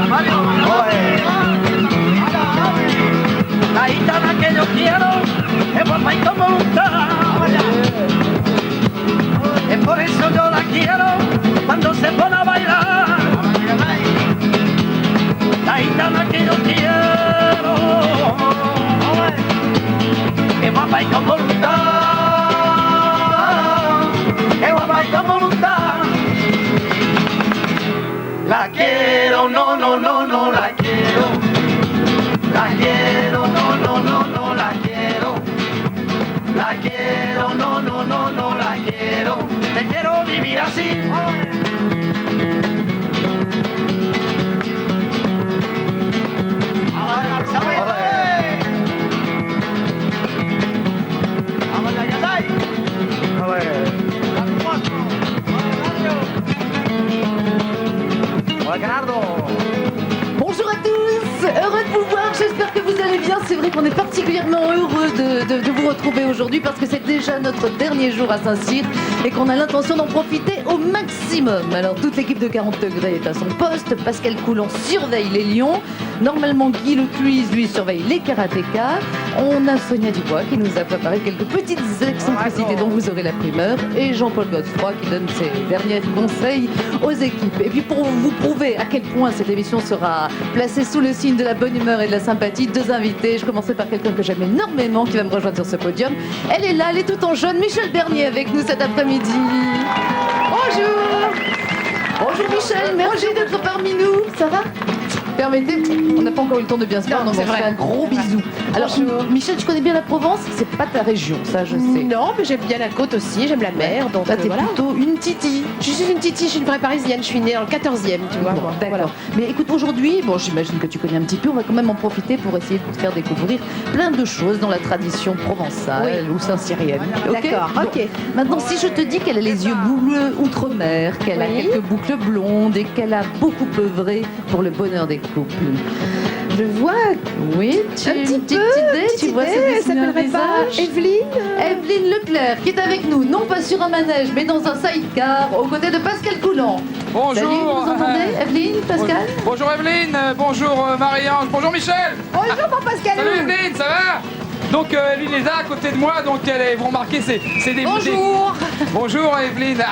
La gitana que yo quiero es guapa y como gusta. Es por eso yo la quiero cuando se pone a bailar. La gitana que yo quiero es guapa y como gusta. Es guapa y como gusta. La quiero, no, no, no, no la quiero. La quiero, no, no, no, no la quiero. La quiero, no, no, no, no la quiero. Te quiero vivir así. Bonjour à tous, heureux de vous voir, j'espère que vous allez bien. C'est vrai qu'on est particulièrement heureux de vous retrouver aujourd'hui parce que c'est déjà notre dernier jour à Saint-Cyr et qu'on a l'intention d'en profiter au maximum. Alors toute l'équipe de 40 degrés est à son poste, Pascal Coulon surveille les lions, normalement Guy Lecluise lui surveille les karatékas, on a Sonia Dubois qui nous a préparé quelques petites excentricités dont vous aurez la primeur et Jean-Paul Godefroy qui donne ses derniers conseils aux équipes. Et puis pour vous prouver à quel point cette émission sera placée sous le signe de la bonne humeur et de la sympathie, deux invités. Je commencerai par quelqu'un que j'aime énormément qui va me rejoindre sur ce podium. Elle est là, elle est toute en jaune, Michel Bernier avec nous cet après-midi. Bonjour. Bonjour Michel, merci d'être parmi nous. Ça va ? Permettez, on n'a pas encore eu le temps de bien se faire, donc on se fait un gros bisou. Alors Michel, tu connais bien la Provence ? C'est pas ta région, ça je sais. Non, mais j'aime bien la côte aussi, j'aime la mer, donc toi t'es voilà. plutôt une titi. Je suis une titi, je suis une vraie parisienne, je suis née dans le 14e, tu vois. Bon, d'accord. Voilà. Mais écoute, aujourd'hui, bon, j'imagine que tu connais un petit peu, on va quand même en profiter pour essayer de te faire découvrir plein de choses dans la tradition provençale ou saint-cyrienne. Okay, d'accord, bon. ok. Maintenant, si je te dis qu'elle a les yeux bleus outre-mer, qu'elle a quelques boucles blondes et qu'elle a beaucoup œuvré pour le bonheur des couples. Je vois. Oui, tu as une petite idée, tu vois, elle s'appellerait pas Evelyne Leclerc, qui est avec nous, non pas sur un manège, mais dans un sidecar, aux côtés de Pascal Coulon. Bonjour. Salut, vous entendez, Evelyne, Pascal ? Bonjour Evelyne, bonjour Marie-Ange, bonjour Michel. Bonjour mon Pascal. Salut Evelyne, ça va ? Donc Evelyne est là à côté de moi, donc vous remarquez c'est des... Bonjour. Bonjour Evelyne.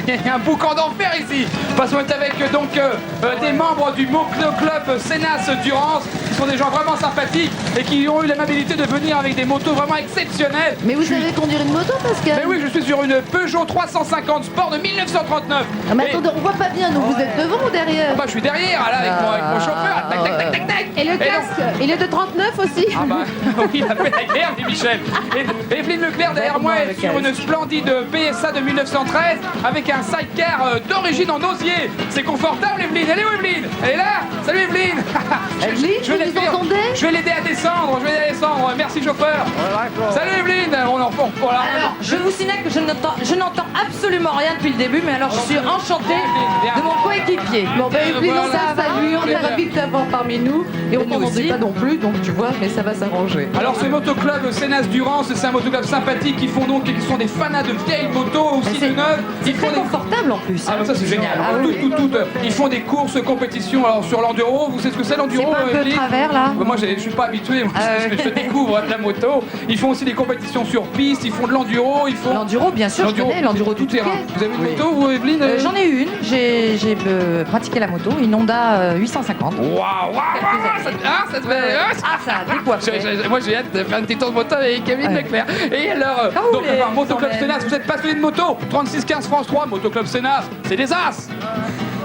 Il y a un boucan d'enfer ici. Parce qu'on est avec des membres du Moto Club Sénas Durance, qui sont des gens vraiment sympathiques et qui ont eu l'amabilité de venir avec des motos vraiment exceptionnelles. Mais vous savez conduire une moto, Pascal ? Mais oui, je suis sur une Peugeot 350 Sport de 1939. Ah, mais attendez, on voit pas bien, donc vous êtes devant ou derrière ? Bah je suis derrière là avec mon chauffeur. Tac tac tac tac tac. Et le casque, il est de 39 aussi. Ah bah oui, il a fait la guerre, dit Michel. Et Evelyne Leclerc derrière moi est sur une splendide PSA de 1913 avec un sidecar d'origine en osier. C'est confortable Evelyne. Elle est où Evelyne ? Elle est là. Salut Evelyne. Evelyne, vous entendez ? Je vais l'aider à descendre. Merci chauffeur. Salut Evelyne. Alors, je vous signale que je n'entends absolument rien depuis le début, mais alors je suis enchantée de mon coéquipier. Bon, ben Evelyne, on salue, on est ravis de t'avoir parmi nous. Et on n'en dit pas non plus, donc tu vois, mais ça va s'arranger. Alors ce motoclub Sénas Durance, c'est un motoclub sympathique qui sont des fanats de vieilles motos, aussi de neuves. C'est très confortable en plus. Ah bah ça c'est génial. Ils font des courses, compétitions. Alors sur l'enduro, vous savez ce que c'est l'enduro? C'est pas un peu travers là? Moi je suis pas habitué, je découvre la moto. Ils font aussi des compétitions sur piste, ils font de l'enduro, L'enduro bien sûr, l'enduro tout terrain. Vous avez une moto vous Evelyne? J'en ai une, j'ai pratiqué la moto, une Honda 850. Ça décoiffe. Moi j'ai hâte de faire un petit tour de moto avec Evelyne Leclerc. Et alors, donc Motoclub Sénas, vous êtes passionné de moto, 36 15 France 3, Motoclub Sénas, c'est des as.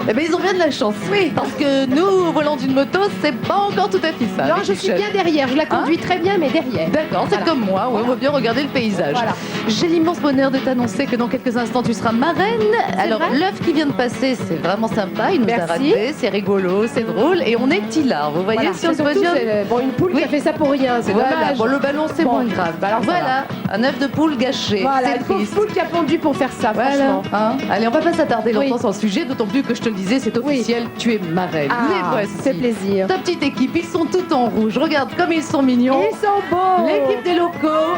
Eh bien, ils ont bien de la chance. Oui. Parce que nous, au volant d'une moto, c'est pas encore tout à fait ça. Non, je suis bien derrière. Je la conduis très bien, mais derrière. D'accord, c'est comme moi. On va bien regarder le paysage. Voilà. J'ai l'immense bonheur de t'annoncer que dans quelques instants, tu seras marraine. Alors, l'œuf qui vient de passer, c'est vraiment sympa. Il nous a raté. C'est rigolo, c'est drôle. Et on est hilar. Vous voyez, sur ce podium. Bon, une poule qui a fait ça pour rien. C'est dommage. Bon, le ballon, c'est moins grave. Alors, voilà, un œuf de poule gâché. Voilà, une poule qui a pondu pour faire ça, franchement. Allez, on va pas s'attarder longtemps sur le sujet, d'autant plus que je te le disais, c'est officiel. Tu es marraine. Les voici. C'est plaisir. Ta petite équipe, ils sont tout en rouge. Regarde comme ils sont mignons. Ils sont beaux. L'équipe des locaux.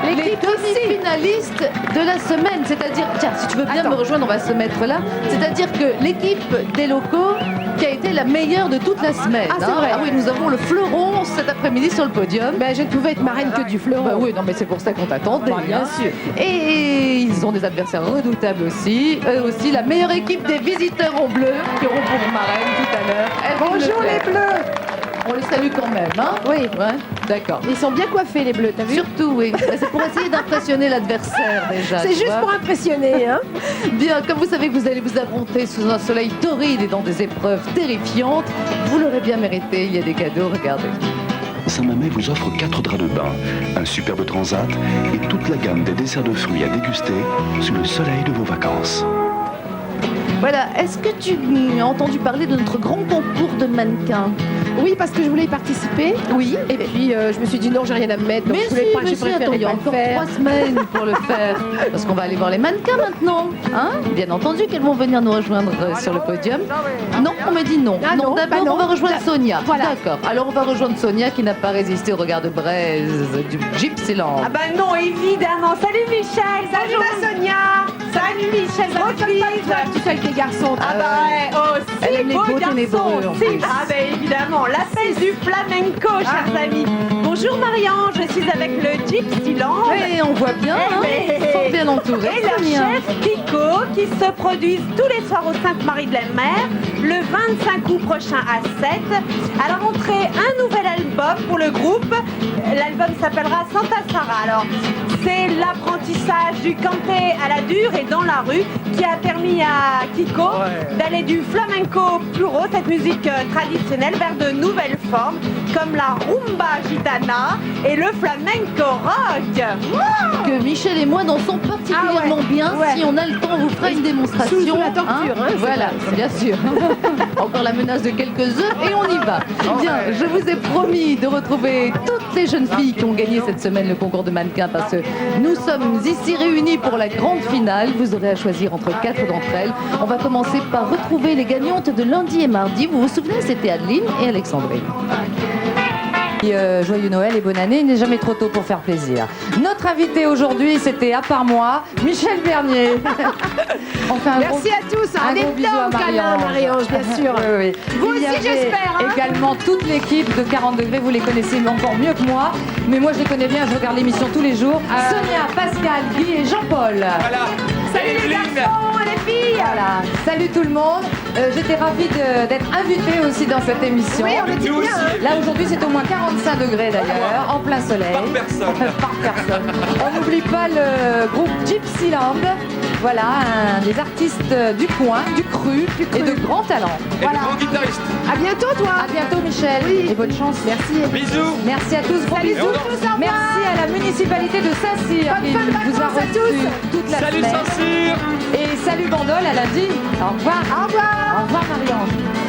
Les demi-finalistes de la semaine. C'est-à-dire, tiens, si tu veux bien me rejoindre, on va se mettre là. C'est-à-dire que l'équipe des locaux qui a été la meilleure de toute la semaine. Ah, c'est vrai. Ah oui, nous avons le fleuron cet après-midi sur le podium. Ben, je ne pouvais être marraine que du fleuron. Bah oui, non mais c'est pour ça qu'on t'attendait. Bah, bien sûr. Et ils ont des adversaires redoutables aussi. Eux aussi, la meilleure équipe des visiteurs en bleu qui auront pour marraine tout à l'heure. Bonjour les bleus. On les salue quand même, hein? Oui. Ouais, d'accord. Ils sont bien coiffés les bleus, t'as vu? Surtout, oui. C'est pour essayer d'impressionner l'adversaire déjà. C'est tu juste vois. pour impressionner, hein? Bien, comme vous savez que vous allez vous affronter sous un soleil torride et dans des épreuves terrifiantes, vous l'aurez bien mérité. Il y a des cadeaux, regardez. Saint-Mamet vous offre 4 draps de bain, un superbe transat et toute la gamme des desserts de fruits à déguster sous le soleil de vos vacances. Voilà, est-ce que tu as entendu parler de notre grand concours de mannequins? Oui, parce que je voulais y participer. Oui. Et puis je me suis dit non, j'ai rien à me mettre. Donc Mais je voulais pas, si, j'ai attends, préféré il y a pas le encore faire. 3 semaines pour le faire. Parce qu'on va aller voir les mannequins maintenant. Hein? Bien entendu qu'elles vont venir nous rejoindre sur le podium. Non, on m'a dit non. Ah non, d'abord bah non. on va rejoindre Sonia. Voilà. D'accord. Alors on va rejoindre Sonia qui n'a pas résisté au regard de braise du Gypsyland. Ah bah non, évidemment. Salut Michel, salut ma Sonia. Salut Michel, Tu fais avec tes garçons. Ah bah ouais, oh, Elle si aime les beau beaux garçon. ténébreux, en Si. plus. Ah bah évidemment, l'appel du flamenco, chers amis. Bonjour Marianne, je suis avec le Gypsyland. Et on voit bien, hein, fort bien entouré. Et leur Sonia. chef Kiko qui se produisent tous les soirs au Sainte-Marie-de-la-Mer le 25 août prochain à 7. À la rentrée, un nouvel album pour le groupe. L'album s'appellera Santa Sara. Alors, c'est l'apprentissage du canté à la dure et dans la rue qui a permis à Kiko d'aller du flamenco puro, cette musique traditionnelle, vers de nouvelles formes comme la rumba gitana et le flamenco rock. Wow. Que Michel et moi dansons particulièrement bien. Ouais. Si on a le temps, on vous fera une démonstration. Sous la torture, hein, c'est Voilà, bien sûr. Encore la menace de quelques heures et on y va. Bien, je vous ai promis de retrouver toutes les jeunes filles qui ont gagné cette semaine le concours de mannequins parce que nous sommes ici réunis pour la grande finale. Vous aurez à choisir entre 4 d'entre elles. On va commencer par retrouver les gagnantes de lundi et mardi. Vous vous souvenez, c'était Adeline et Alexandrine. Joyeux Noël et bonne année, il n'est jamais trop tôt pour faire plaisir. Notre invité aujourd'hui, c'était, à part moi, Michel Bernier. On fait un Merci à tous. un Un gros bisou à énorme câlin, Marie-Ange, bien sûr. Oui, oui. Vous Il y aussi, avait j'espère, hein. également toute l'équipe de 40 degrés, vous les connaissez encore mieux que moi. Mais moi, je les connais bien, je regarde l'émission tous les jours. Sonia, Pascal, Guy et Jean-Paul. Voilà. Salut les garçons et les filles. Voilà, salut tout le monde. J'étais ravie d'être invitée aussi dans cette émission. Oui, on était Nous bien. aussi. Hein. Là aujourd'hui c'est au moins 45 degrés d'ailleurs, en plein soleil. Par personne. Par personne. On n'oublie pas le groupe Gypsyland. Voilà, des artistes du coin, du cru et de grands talents. Et le grand guitariste. À bientôt, toi. À bientôt Michel et bonne chance. Merci. Bisous. Merci à tous, gros Salut bisous. tous, au revoir. Merci à la municipalité de Saint-Cyr Bonne qui fin de vous a vacances à reçu tous. toute la Salut semaine. Saint-Cyr. Et salut Bandol à lundi. Au revoir. Au revoir. Au revoir Marie-Ange.